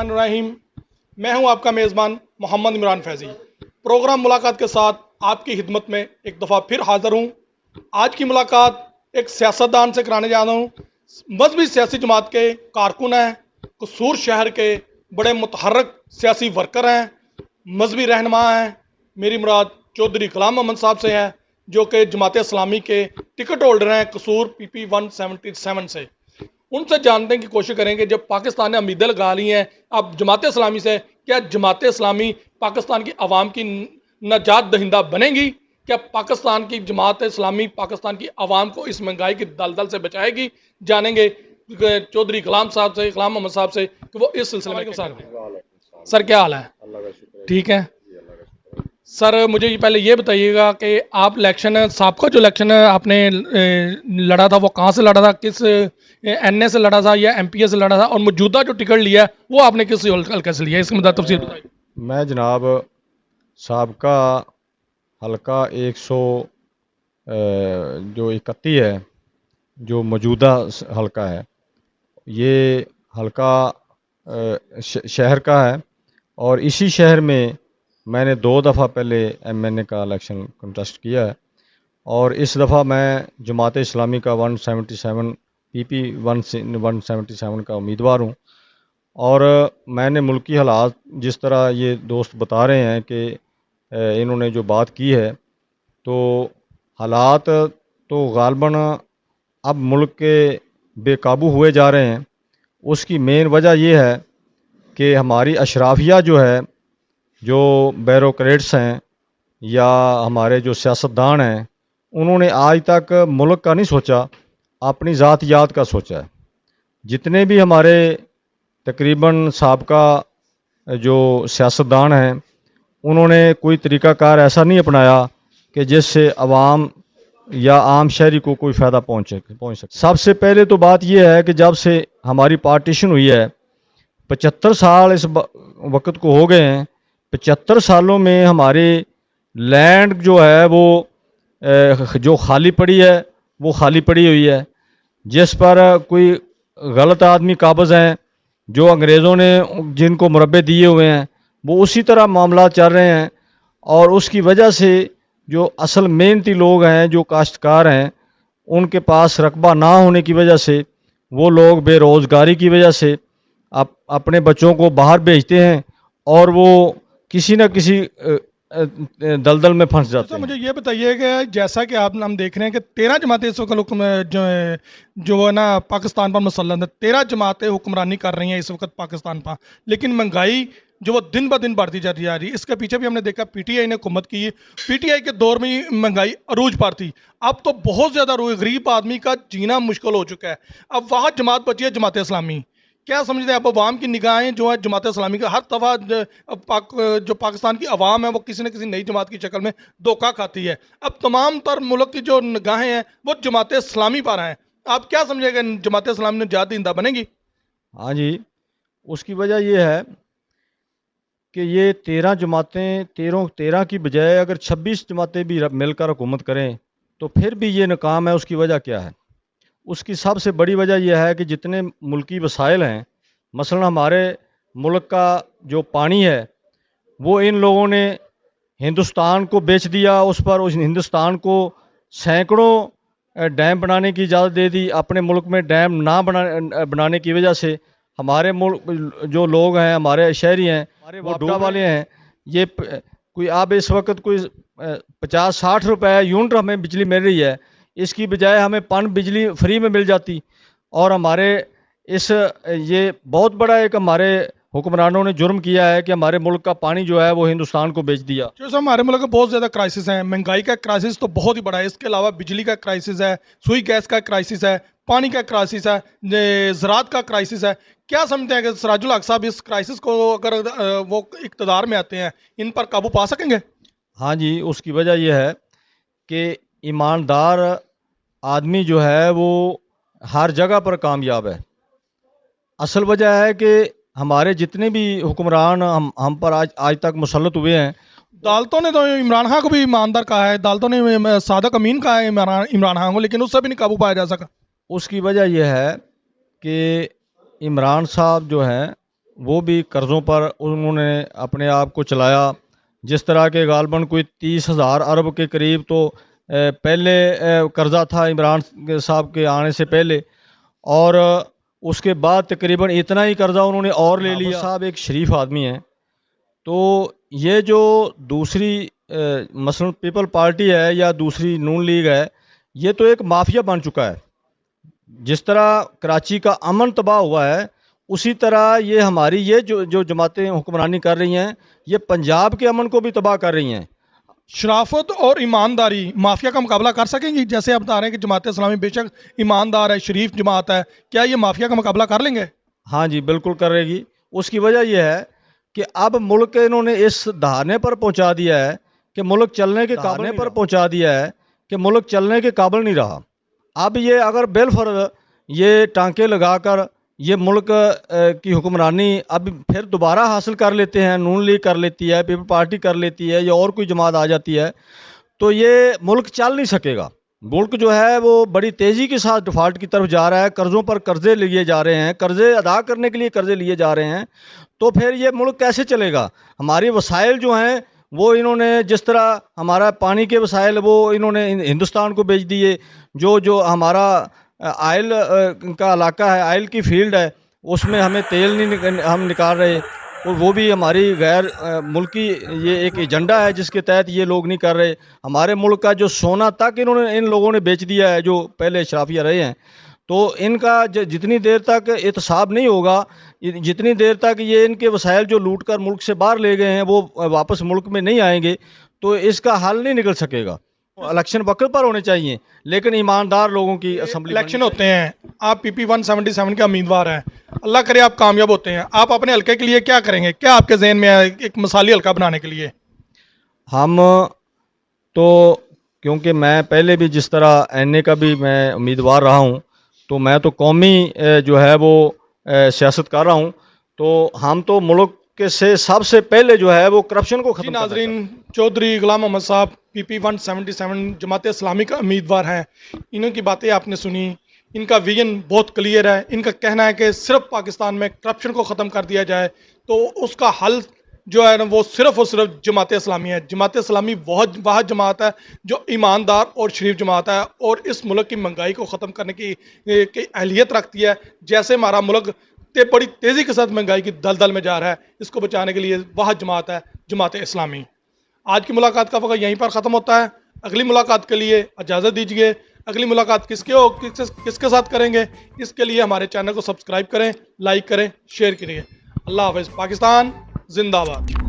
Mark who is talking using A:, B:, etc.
A: الرحمن الرحیم. میں ہوں آپ کا میزبان محمد عمران فیضی. پروگرام ملاقات کے ساتھ آپ کی خدمت میں ایک دفعہ پھر حاضر ہوں. آج کی ملاقات ایک سیاستدان سے کرانے جا رہا ہوں. مذہبی سیاسی جماعت کے کارکن ہیں, قصور شہر کے بڑے متحرک سیاسی ورکر ہیں, مذہبی رہنما ہیں. میری مراد چودھری غلام محمد صاحب سے ہے, جو کہ جماعت اسلامی کے ٹکٹ ہولڈر ہیں قصور PP 177 سے. ان سے جاننے کی کوشش کریں کہ جب پاکستان نے امیدیں لگا لی ہیں اب جماعت اسلامی سے, کیا جماعت اسلامی پاکستان کی عوام کی نجات دہندہ بنے گی؟ کیا پاکستان کی جماعت اسلامی پاکستان کی عوام کو اس مہنگائی کی دلدل سے بچائے گی؟ جانیں گے چودھری غلام صاحب سے, غلام محمد صاحب سے, کہ وہ اس سلسلے میں. سر کیا حال ہے؟ ٹھیک ہے سر. مجھے پہلے یہ بتائیے گا کہ آپ الیکشن سابقہ جو الیکشن آپ نے لڑا تھا وہ کہاں سے لڑا تھا, کس NA سے لڑا تھا یا MPA سے لڑا تھا, اور موجودہ جو ٹکٹ لیا ہے وہ آپ نے کس حلقے سے لیا ہے, اس کی مدد تفصیل بتائیے.
B: میں جناب سابقہ حلقہ 100 جو 31 ہے, جو موجودہ حلقہ ہے, یہ حلقہ شہر کا ہے, اور اسی شہر میں نے 2 دفعہ پہلے MNA کا الیکشن کنٹیسٹ کیا ہے, اور اس دفعہ میں جماعت اسلامی کا 177 PP 177 کا امیدوار ہوں. اور میں نے ملکی حالات جس طرح یہ دوست بتا رہے ہیں کہ انہوں نے جو بات کی ہے, تو حالات تو غالباً اب ملک کے بے قابو ہوئے جا رہے ہیں. اس کی مین وجہ یہ ہے کہ ہماری اشرافیہ جو ہے, جو بیوروکریٹس ہیں یا ہمارے جو سیاستدان ہیں, انہوں نے آج تک ملک کا نہیں سوچا, اپنی ذاتیات کا سوچا ہے. جتنے بھی ہمارے تقریباً سابقہ جو سیاستدان ہیں, انہوں نے کوئی طریقہ کار ایسا نہیں اپنایا کہ جس سے عوام یا عام شہری کو کوئی فائدہ پہنچ سکے. سب سے پہلے تو بات یہ ہے کہ جب سے ہماری پارٹیشن ہوئی ہے, 75 سال اس وقت کو ہو گئے ہیں. 75 سالوں میں ہماری لینڈ جو ہے وہ جو خالی پڑی ہے وہ خالی پڑی ہوئی ہے, جس پر کوئی غلط آدمی قابض ہیں, جو انگریزوں نے جن کو مربے دیے ہوئے ہیں وہ اسی طرح معاملات چل رہے ہیں. اور اس کی وجہ سے جو اصل محنتی لوگ ہیں, جو کاشتکار ہیں, ان کے پاس رقبہ نہ ہونے کی وجہ سے وہ لوگ بے روزگاری کی وجہ سے اپنے بچوں کو باہر بھیجتے ہیں, اور وہ کسی نہ کسی دلدل میں پھنس جاتے ہیں.
A: مجھے یہ بتائیے کہ جیسا کہ ہم دیکھ رہے ہیں کہ 13 جماعتیں اس وقت جو ہے نا پاکستان پر مسلط ہے. 13 جماعتیں حکمرانی کر رہی ہیں اس وقت پاکستان پر, لیکن مہنگائی جو وہ دن بہ دن بڑھتی جا رہی ہے. اس کے پیچھے بھی ہم نے دیکھا PTI نے حکومت کی ہے. PTI کے دور میں مہنگائی عروج پر تھی. اب تو بہت زیادہ غریب آدمی کا جینا مشکل ہو چکا ہے. اب وہاں جماعت بچی ہے جماعت اسلامی. کیا سمجھتے ہیں اب عوام کی نگاہیں جو ہے جماعت اسلامی کا, ہر دفعہ جو پاکستان کی عوام ہے وہ کسی نہ کسی نئی جماعت کی شکل میں دھوکہ کھاتی ہے. اب تمام تر ملک کی جو نگاہیں ہیں وہ جماعت اسلامی پر ہیں. آپ کیا سمجھے گا جماعت اسلامی نے نجات دہندہ بنے گی؟
B: ہاں جی, اس کی وجہ یہ ہے کہ یہ 13 جماعتیں 13 کی بجائے اگر 26 جماعتیں بھی مل کر حکومت کریں تو پھر بھی یہ ناکام ہے. اس کی وجہ کیا ہے؟ اس کی سب سے بڑی وجہ یہ ہے کہ جتنے ملکی وسائل ہیں, مثلا ہمارے ملک کا جو پانی ہے وہ ان لوگوں نے ہندوستان کو بیچ دیا. اس پر ہندوستان کو سینکڑوں ڈیم بنانے کی اجازت دے دی. اپنے ملک میں ڈیم نہ بنانے کی وجہ سے ہمارے ملک جو لوگ ہیں, ہمارے شہری ہیں, وہ ڈوبہ والے ہیں. یہ کوئی اب اس وقت کوئی 50-60 روپے یونٹ ہمیں بجلی مل رہی ہے, اس کی بجائے ہمیں پن بجلی فری میں مل جاتی. اور ہمارے یہ بہت بڑا ایک ہمارے حکمرانوں نے جرم کیا ہے کہ ہمارے ملک کا پانی جو ہے وہ ہندوستان کو بیچ دیا.
A: جو ہمارے ملک میں بہت زیادہ کرائسس ہیں. مہنگائی کا کرائسس تو بہت ہی بڑا ہے. اس کے علاوہ بجلی کا کرائسس ہے, سوئی گیس کا کرائسس ہے, پانی کا کرائسس ہے, زراعت کا کرائسس ہے. کیا سمجھتے ہیں کہ سراج الحق صاحب اس کرائسس کو اگر وہ اقتدار میں آتے ہیں ان پر قابو پا سکیں گے؟
B: ہاں جی, اس کی وجہ یہ ہے کہ ایماندار آدمی جو ہے وہ ہر جگہ پر کامیاب ہے. اصل وجہ ہے کہ ہمارے جتنے بھی حکمران ہم پر آج تک مسلط ہوئے ہیں,
A: عدالتوں نے تو عمران خان کو بھی ایماندار کہا ہے, عدالتوں نے صادق امین کہا ہے عمران خان کو, لیکن اس سے بھی نہیں قابو پایا جا سکا.
B: اس کی وجہ یہ ہے کہ عمران صاحب جو ہیں وہ بھی قرضوں پر انہوں نے اپنے آپ کو چلایا. جس طرح کے غالباً کوئی 30,000 ارب کے قریب تو پہلے قرضہ تھا عمران صاحب کے آنے سے پہلے, اور اس کے بعد تقریباً اتنا ہی قرضہ انہوں نے اور لے لیا. صاحب ایک شریف آدمی ہیں, تو یہ جو دوسری مثلا پیپل پارٹی ہے یا دوسری نون لیگ ہے, یہ تو ایک مافیا بن چکا ہے. جس طرح کراچی کا امن تباہ ہوا ہے, اسی طرح یہ ہماری یہ جو جماعتیں حکمرانی کر رہی ہیں, یہ پنجاب کے امن کو بھی تباہ کر رہی ہیں.
A: شرافت اور ایمانداری مافیا کا مقابلہ کر سکیں گی؟ جیسے آپ بتا رہے ہیں کہ جماعت اسلامی بے شک ایماندار ہے, شریف جماعت ہے, کیا یہ مافیا کا مقابلہ کر لیں گے؟
B: ہاں جی, بالکل کرے گی. اس کی وجہ یہ ہے کہ اب ملک انہوں نے اس دہانے پر پہنچا دیا ہے کہ ملک چلنے کے قابل پر پہنچا دیا ہے کہ ملک چلنے کے قابل نہیں رہا. اب یہ اگر بالفرض یہ ٹانکے لگا کر یہ ملک کی حکمرانی اب پھر دوبارہ حاصل کر لیتے ہیں, نون لیگ کر لیتی ہے, پیپل پارٹی کر لیتی ہے, یا اور کوئی جماعت آ جاتی ہے, تو یہ ملک چل نہیں سکے گا. ملک جو ہے وہ بڑی تیزی کے ساتھ ڈیفالٹ کی طرف جا رہا ہے, قرضوں پر قرضے لیے جا رہے ہیں, قرضے ادا کرنے کے لیے قرضے لیے جا رہے ہیں. تو پھر یہ ملک کیسے چلے گا؟ ہماری وسائل جو ہیں وہ انہوں نے جس طرح ہمارا پانی کے وسائل وہ انہوں نے ہندوستان کو بیچ دیے. جو ہمارا آئل کا علاقہ ہے, آئل کی فیلڈ ہے, اس میں ہمیں تیل نہیں ہم نکال رہے, اور وہ بھی ہماری غیر ملکی یہ ایک ایجنڈا ہے جس کے تحت یہ لوگ نہیں کر رہے. ہمارے ملک کا جو سونا تک ان لوگوں نے بیچ دیا ہے جو پہلے اشرافیہ رہے ہیں. تو ان کا جتنی دیر تک احتساب نہیں ہوگا, جتنی دیر تک یہ ان کے وسائل جو لوٹ کر ملک سے باہر لے گئے ہیں وہ واپس ملک میں نہیں آئیں گے, تو اس کا حل نہیں نکل سکے گا. الیکشن وقت پر ہونے چاہیے, لیکن ایماندار لوگوں کی اسمبلی.
A: الیکشن ہوتے ہیں, آپ پی پی 177 کے امیدوار ہیں, اللہ کرے آپ کامیاب ہوتے ہیں, آپ اپنے حلقے کے لیے کیا کریں گے؟ کیا آپ کے ذہن میں ہے ایک مثالی حلقہ بنانے کے لیے؟
B: ہم تو کیونکہ میں پہلے بھی جس طرح این اے کا بھی میں امیدوار رہا ہوں, تو میں تو قومی جو ہے وہ سیاست کر رہا ہوں, تو ہم تو ملک کے سے سب سے پہلے جو ہے وہ کرپشن کو ختم.
A: ناظرین, چودھری غلام محمد صاحب پی پی 177 جماعت اسلامی کا امیدوار ہیں. انہوں کی باتیں آپ نے سنی, ان کا ویژن بہت کلیئر ہے. ان کا کہنا ہے کہ صرف پاکستان میں کرپشن کو ختم کر دیا جائے تو اس کا حل جو ہے نا وہ صرف اور صرف جماعت اسلامی ہے. جماعت اسلامی واحد جماعت ہے جو ایماندار اور شریف جماعت ہے, اور اس ملک کی مہنگائی کو ختم کرنے کی اہلیت رکھتی ہے. جیسے ہمارا ملک بڑی تیزی کے ساتھ مہنگائی کی دلدل میں جا رہا ہے, اس کو بچانے کے لیے واحد جماعت ہے جماعت اسلامی. آج کی ملاقات کا وقت یہیں پر ختم ہوتا ہے. اگلی ملاقات کے لیے اجازت دیجیے. اگلی ملاقات کس کے ساتھ کریں گے, اس کے لیے ہمارے چینل کو سبسکرائب کریں, لائک کریں, شیئر کریے. اللہ حافظ. پاکستان زندہ باد.